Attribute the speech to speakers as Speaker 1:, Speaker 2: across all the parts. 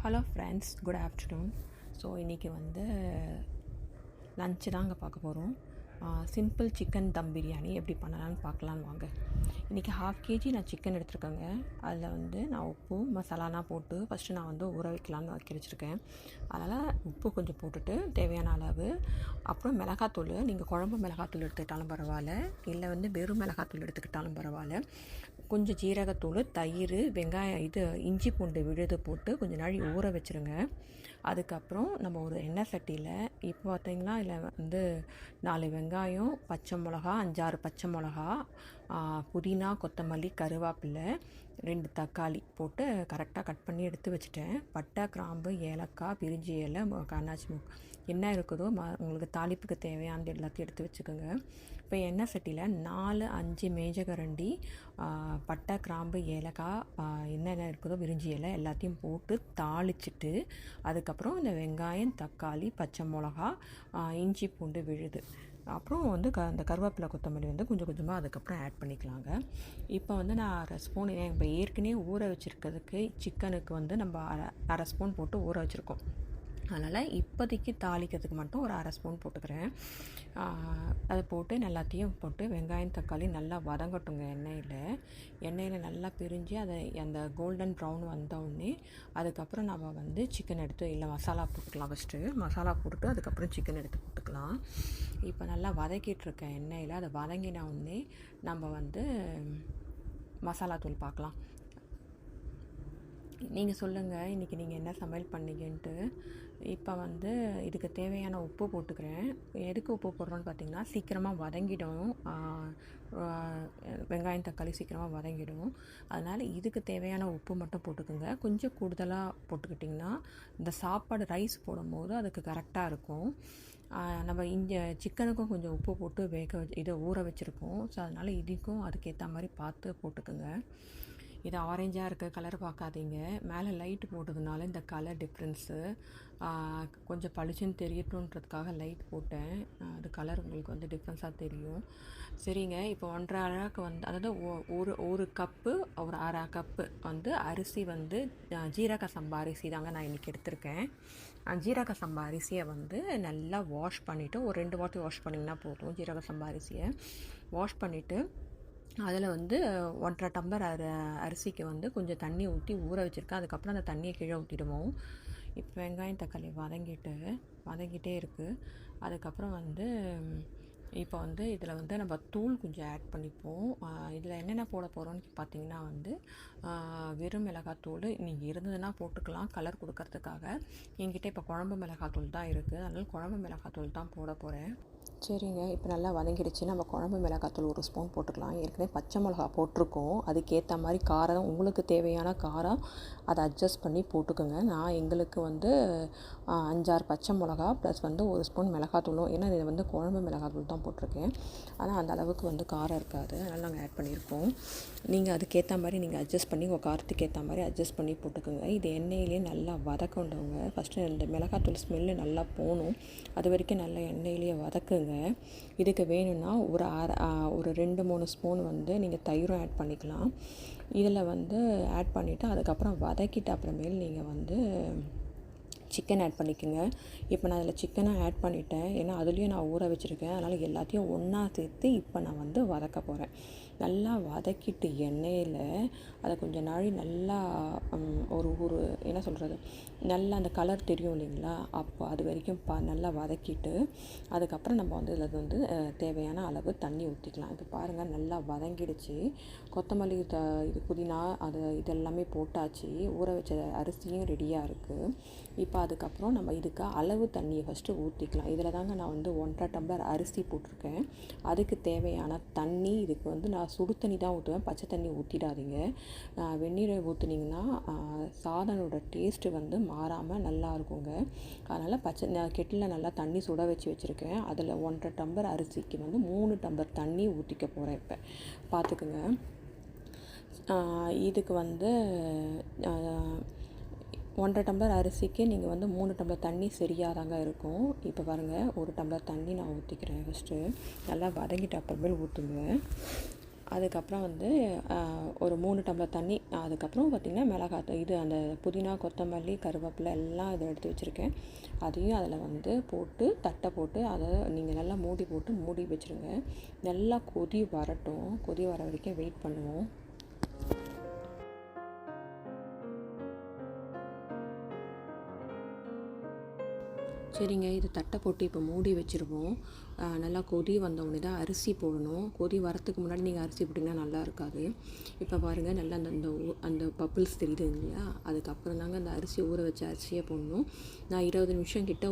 Speaker 1: Hello friends, good afternoon. So இன்றைக்கி வந்து lunch தாங்க பார்க்க போகிறோம். சிம்பிள் சிக்கன் தம் பிரியாணி எப்படி பண்ணலான்னு பார்க்கலான்னு வாங்க. இன்றைக்கி 1/2 kg நான் சிக்கன் எடுத்துருக்கேங்க. அதில் வந்து நான் உப்பு மசாலாலாம் போட்டு ஃபஸ்ட்டு நான் வந்து ஊற வைக்கலான்னு வச்சிருக்கேன். அதனால் உப்பு கொஞ்சம் போட்டுட்டு தேவையான அளவு, அப்புறம் மிளகாத்தூள், நீங்கள் குழம்பு மிளகாத்தூள் எடுத்துக்கிட்டாலும் பரவாயில்ல, இல்லை வந்து வெறும் மிளகாத்தூள் எடுத்துக்கிட்டாலும் பரவாயில்ல, கொஞ்சம் ஜீரகத்தூள், தயிர், வெங்காயம், இஞ்சி பூண்டு விழுது போட்டு கொஞ்சம் நாள் ஊற வச்சுருங்க. அதுக்கப்புறம் நம்ம ஒரு எண்ணெய் சட்டியில் இப்போ பார்த்திங்கன்னா இதில் வந்து 4 வெங்காயம், பச்சை மிளகா, 5-6 பச்சை மிளகா, புதினா, கொத்தமல்லி, கருவேப்பிலை, 2 தக்காளி போட்டு கரெக்டாக கட் பண்ணி எடுத்து வச்சுட்டேன். பட்டை, கிராம்பு, ஏலக்காய், பிரிஞ்சி இலை, அன்னாச்சி என்ன இருக்குதோ உங்களுக்கு தாளிப்புக்கு தேவையானது எல்லாத்தையும் எடுத்து வச்சுக்கோங்க. இப்போ எண்ணெய் சட்டியில் 4-5 மேஜகரண்டி பட்டை, கிராம்பு, ஏலக்காய், என்னென்ன இருக்குதோ விரிஞ்சி இலை எல்லாத்தையும் போட்டு தாளிச்சிட்டு, அதுக்கப்புறம் இந்த வெங்காயம், தக்காளி, பச்சை மிளகா, இஞ்சி பூண்டு விழுது, அப்புறம் வந்து அந்த கருவேப்பிலை, கொத்தமல்லி வந்து கொஞ்சம் கொஞ்சமாக அதுக்கப்புறம் ஆட் பண்ணிக்கலாங்க. இப்போ வந்து நான் 1/2 ஸ்பூன், இப்போ ஏற்கனவே ஊற வச்சுருக்கிறதுக்கு சிக்கனுக்கு வந்து நம்ம 1/2 ஸ்பூன் போட்டு ஊற வச்சுருக்கோம். அதனால் இப்போதைக்கு தாளிக்கிறதுக்கு மட்டும் ஒரு 1/2 ஸ்பூன் போட்டுக்கிறேன். அதை போட்டு எல்லாத்தையும் போட்டு வெங்காயம், தக்காளி நல்லா வதங்கட்டுங்க எண்ணெயில் நல்லா பிரிஞ்சு அதை அந்த கோல்டன் ப்ரௌன் வந்தோடனே அதுக்கப்புறம் நம்ம வந்து சிக்கன் எடுத்து இல்லை மசாலா போட்டுக்கலாம். ஃபஸ்ட்டு மசாலா போட்டுட்டு அதுக்கப்புறம் சிக்கன் எடுத்து போட்டுக்கலாம். இப்போ நல்லா வதக்கிட்டுருக்கேன் எண்ணெயில். அதை வதங்கின உடனே நம்ம வந்து மசாலா தூள் பார்க்கலாம். நீங்கள் சொல்லுங்கள் இன்றைக்கி நீங்கள் என்ன சமையல் பண்ணீங்கன்ட்டு. இப்போ வந்து இதுக்கு தேவையான உப்பு போட்டுக்கிறேன். எதுக்கு உப்பு போடுறோன்னு பார்த்தீங்கன்னா, சீக்கிரமாக வதங்கிடும், வெங்காயம் தக்காளி சீக்கிரமாக வதங்கிடும். அதனால் இதுக்கு தேவையான உப்பு மட்டும் போட்டுக்கோங்க. கொஞ்சம் கூடுதலாக போட்டுக்கிட்டிங்கன்னா இந்த சாப்பாடு ரைஸ் போடும்போது அதுக்கு கரெக்டாக இருக்கும். நம்ம இங்கே சிக்கனுக்கும் கொஞ்சம் உப்பு போட்டு இதை ஊற வச்சுருக்கோம். ஸோ அதனால் இதுக்கும் அதுக்கேற்ற மாதிரி பார்த்து போட்டுக்கோங்க. இது ஆரஞ்சாக இருக்க கலர் பார்க்காதீங்க. மேலே லைட்டு போட்டதுனால இந்த கலர் டிஃப்ரென்ஸு கொஞ்சம் பளிச்சுன்னு தெரியட்டுன்றதுக்காக லைட் போட்டேன். அது கலர் உங்களுக்கு வந்து டிஃப்ரென்ஸாக தெரியும். சரிங்க, இப்போ 1.5 அழகு வந்து, அதாவது ஒரு கப்பு, ஒரு 1/2 கப்பு வந்து அரிசி வந்து ஜீரக சம்பா அரிசி தாங்க நான் இன்றைக்கி எடுத்திருக்கேன். ஜீரக சம்பா அரிசியை வந்து நல்லா வாஷ் பண்ணிவிட்டு, ஒரு 2 வாட்டி வாஷ் பண்ணிங்கன்னா போதும். ஜீரக சம்பா அரிசியை வாஷ் பண்ணிவிட்டு அதில் வந்து 1.5 டம்ளர் அரிசிக்கு வந்து கொஞ்சம் தண்ணி ஊற்றி ஊற வச்சுருக்கேன். அதுக்கப்புறம் அந்த தண்ணியை கீழே ஊற்றிடுவோம். இப்போ வெங்காயம் தக்காளி வதங்கிட்டே இருக்குது. அதுக்கப்புறம் வந்து இப்போ வந்து இதில் வந்து நம்ம தூள் கொஞ்சம் ஆட் பண்ணிப்போம். இதில் என்னென்ன போட போகிறோன்னு பார்த்தீங்கன்னா வந்து வெறும் மிளகாத்தூள் நீங்கள் இருந்ததுன்னா போட்டுக்கலாம் கலர் கொடுக்கறதுக்காக. என்கிட்ட இப்போ குழம்பு மிளகாத்தூள் தான் இருக்குது, அதனால் குழம்பு மிளகாத்தூள் தான் போட போகிறேன். சரிங்க, இப்போ நல்லா வதங்கிடுச்சு. நம்ம குழம்பு மிளகாத்தூள் 1 ஸ்பூன் போட்டுக்கலாம். ஏற்கனவே பச்சை மிளகா போட்டிருக்கோம். அதுக்கேற்ற மாதிரி காரம், உங்களுக்கு தேவையான காரம் அதை அட்ஜஸ்ட் பண்ணி போட்டுக்கோங்க. நான் எங்களுக்கு வந்து 5-6 பச்சை மிளகா ப்ளஸ் வந்து 1 ஸ்பூன் மிளகாத்தூளும், ஏன்னா இது வந்து குழம்பு மிளகாத்தூள் தான் போட்டிருக்கேன். ஆனால் அந்த அளவுக்கு வந்து காரம் இருக்காது, அதனால் நாங்கள் ஆட் பண்ணியிருக்கோம். நீங்கள் அதுக்கேற்ற மாதிரி நீங்கள் அட்ஜஸ்ட் பண்ணி உங்கள் காரத்துக்கு ஏற்ற மாதிரி அட்ஜஸ்ட் பண்ணி போட்டுக்கோங்க. இது எண்ணெயிலே நல்லா வதக்கண்டவங்க. ஃபஸ்ட்டு இந்த மிளகாத்தூள் ஸ்மெல்லு நல்லா போகணும். அது வரைக்கும் நல்லா எண்ணெயிலேயே வதக்குங்க. இதுக்கு வேணும்னா ஒரு 2-3 ஸ்பூன் வந்து நீங்கள் தயிரும் ஆட் பண்ணிக்கலாம். இதில் வந்து ஆட் பண்ணிவிட்டு அதுக்கப்புறம் வதக்கிட்டு அப்புறமேல் நீங்கள் வந்து சிக்கன் ஆட் பண்ணிக்கோங்க. இப்போ நான் அதில் சிக்கனை ஆட் பண்ணிட்டேன், ஏன்னா அதுலேயும் நான் ஊற வச்சுருக்கேன். அதனால் எல்லாத்தையும் ஒன்றா சேர்த்து இப்போ நான் வந்து வதக்க போகிறேன். நல்லா வதக்கிட்டு எண்ணெயில் அதை கொஞ்சம் நாள் நல்லா ஒரு என்ன சொல்கிறது, நல்லா அந்த கலர் தெரியும் இல்லைங்களா, அப்போ அது வரைக்கும் நல்லா வதக்கிட்டு அதுக்கப்புறம் நம்ம வந்து இதில் வந்து தேவையான அளவு தண்ணி ஊற்றிக்கலாம். இப்போ பாருங்கள் நல்லா வதங்கிடுச்சு. கொத்தமல்லி, இது புதினா, இதெல்லாமே போட்டாச்சு. ஊற வச்ச அரிசியும் ரெடியாக இருக்குது. இப்போ அதுக்கப்புறம் நம்ம இதுக்கு அளவு தண்ணியை ஃபஸ்ட்டு ஊற்றிக்கலாம். இதில் தாங்க நான் வந்து 1.5 டம்ளர் அரிசி போட்டிருக்கேன். அதுக்கு தேவையான தண்ணி, இதுக்கு வந்து நான் சுடு தண்ணி தான் ஊற்றுவேன், பச்சை தண்ணி ஊற்றிடாதீங்க. வெந்நீரை ஊற்றுனீங்கன்னா சாதனோட டேஸ்ட்டு வந்து மாறாமல் நல்லா இருக்குங்க. அதனால் நான் கெட்டில் நல்லா தண்ணி சுட வச்சுருக்கேன். அதில் 1.5 டம்ளர் அரிசிக்கு வந்து 3 டம்ளர் தண்ணி ஊற்றிக்க போகிறேன். இப்போ பார்த்துக்குங்க. இதுக்கு வந்து 1.5 டம்ளர் அரிசிக்கு நீங்கள் வந்து 3 டம்ளர் தண்ணி சரியாக தாங்க இருக்கும். இப்போ பாருங்கள், 1 டம்ளர் தண்ணி நான் ஊற்றிக்கிறேன். ஃபஸ்ட்டு நல்லா வதங்கிட்டு அப்புறமேல் ஊற்றுங்க. அதுக்கப்புறம் வந்து ஒரு 3 டம்ளர் தண்ணி, அதுக்கப்புறம் பார்த்திங்கன்னா மிளகாய் இது அந்த புதினா, கொத்தமல்லி, கருவேப்பிலை எல்லாம் இதை எடுத்து வச்சுருக்கேன். அதையும் அதில் வந்து போட்டு தட்டை போட்டு அதை நீங்கள் நல்லா மூடி போட்டு மூடி வச்சுருங்க. நல்லா கொதி வரட்டும். கொதி வர வரைக்கும் வெயிட் பண்ணுவோம். சரிங்க, இது தட்டை போட்டு இப்போ மூடி வச்சுருவோம். நல்லா கொதி வந்தவுடனே தான் அரிசி போடணும். கொதி வரத்துக்கு முன்னாடி நீங்கள் அரிசி போட்டிங்கன்னா நல்லா இருக்காது. இப்போ பாருங்கள், நல்லா அந்த அந்த பப்பிள்ஸ் தெரியுது இல்லையா, அதுக்கப்புறம் தாங்க அந்த அரிசி ஊற வச்ச அரிசியை போடணும். நான் 20 நிமிஷம் கிட்ட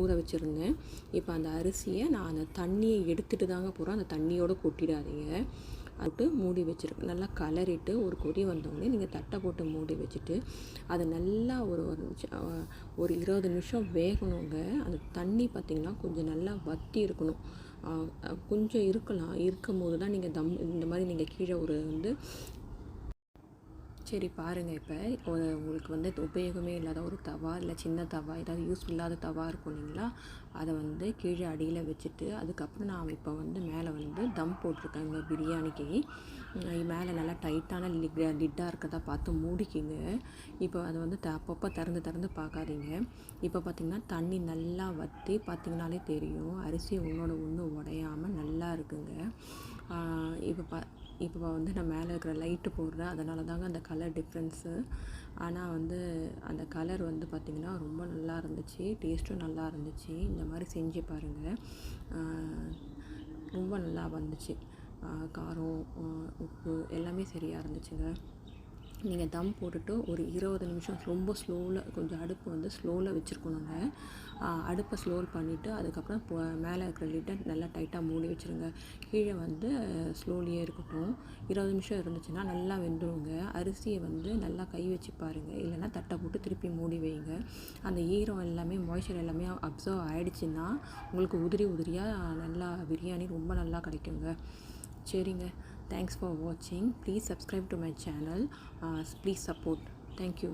Speaker 1: ஊற வச்சுருந்தேன். இப்போ அந்த அரிசியை நான் அந்த தண்ணியை எடுத்துகிட்டு தாங்க போகிறேன். அந்த தண்ணியோடு கொட்டிடாதீங்க. போட்டு மூடி வச்சுருக்கு. நல்லா கலரிட்டு ஒரு கொதி வந்தோடனே நீங்கள் தட்டை போட்டு மூடி வச்சுட்டு அதை நல்லா ஒரு 20 நிமிஷம் வேகணுங்க. அந்த தண்ணி பார்த்திங்கன்னா கொஞ்சம் நல்லா வற்றி இருக்கணும். கொஞ்சம் இருக்கும்போது தான் நீங்கள் இந்த மாதிரி நீங்கள் கீழே வந்து சரி பாருங்கள், இப்போ உங்களுக்கு வந்து உபயோகமே இல்லாத ஒரு தவா, இல்லை சின்ன தவா, ஏதாவது யூஸ் இல்லாத தவா இருக்கும் இல்லைங்களா, அதை வந்து கீழே அடியில் வச்சுட்டு அதுக்கப்புறம் நான் இப்போ வந்து மேலே வந்து தம் போட்டிருக்கேங்க பிரியாணிக்கு. மேலே நல்லா டைட்டான லிட்டாக இருக்கிறதா பார்த்து மூடிக்கிங்க. இப்போ அதை வந்து அப்பப்போ திறந்து பார்க்காதீங்க. இப்போ பார்த்திங்கன்னா தண்ணி நல்லா வற்றி பார்த்திங்கனாலே தெரியும், அரிசி ஒன்று உடையாமல் நல்லா இருக்குங்க. இப்போ வந்து நான் மேலே இருக்கிற லைட்டு போடுறேன், அதனால தாங்க அந்த கலர் டிஃப்ரென்ஸு. ஆனால் வந்து அந்த கலர் வந்து பார்த்திங்கன்னா ரொம்ப நல்லா இருந்துச்சு, டேஸ்ட்டும் நல்லா இருந்துச்சு. இந்த மாதிரி செஞ்சு பாருங்கள், ரொம்ப நல்லா வந்துச்சு. காரம், உப்பு எல்லாமே சரியாக இருந்துச்சுங்க. நீங்கள் தம் போட்டுட்டு ஒரு 20 நிமிஷம் ரொம்ப ஸ்லோவில், கொஞ்சம் அடுப்பு வந்து ஸ்லோவில் வச்சுருக்கணுங்க. அடுப்பை ஸ்லோல் பண்ணிவிட்டு அதுக்கப்புறம் மேலே இருக்கிற லிட்டை நல்லா டைட்டாக மூடி வச்சுருங்க. கீழே வந்து ஸ்லோலியே இருக்கட்டும். 20 நிமிஷம் இருந்துச்சுன்னா நல்லா வெந்துடுங்க. அரிசியை வந்து நல்லா கை வச்சு பாருங்கள், இல்லைன்னா தட்டை போட்டு திருப்பி மூடி வைங்க. அந்த ஈரம் எல்லாமே, மாய்ச்சர் எல்லாமே அப்சர்வ் ஆகிடுச்சின்னா உங்களுக்கு உதிரியாக நல்லா பிரியாணி ரொம்ப நல்லா கிடைக்குங்க. சரிங்க, thanks for watching. Please subscribe to my channel. Please support. Thank you.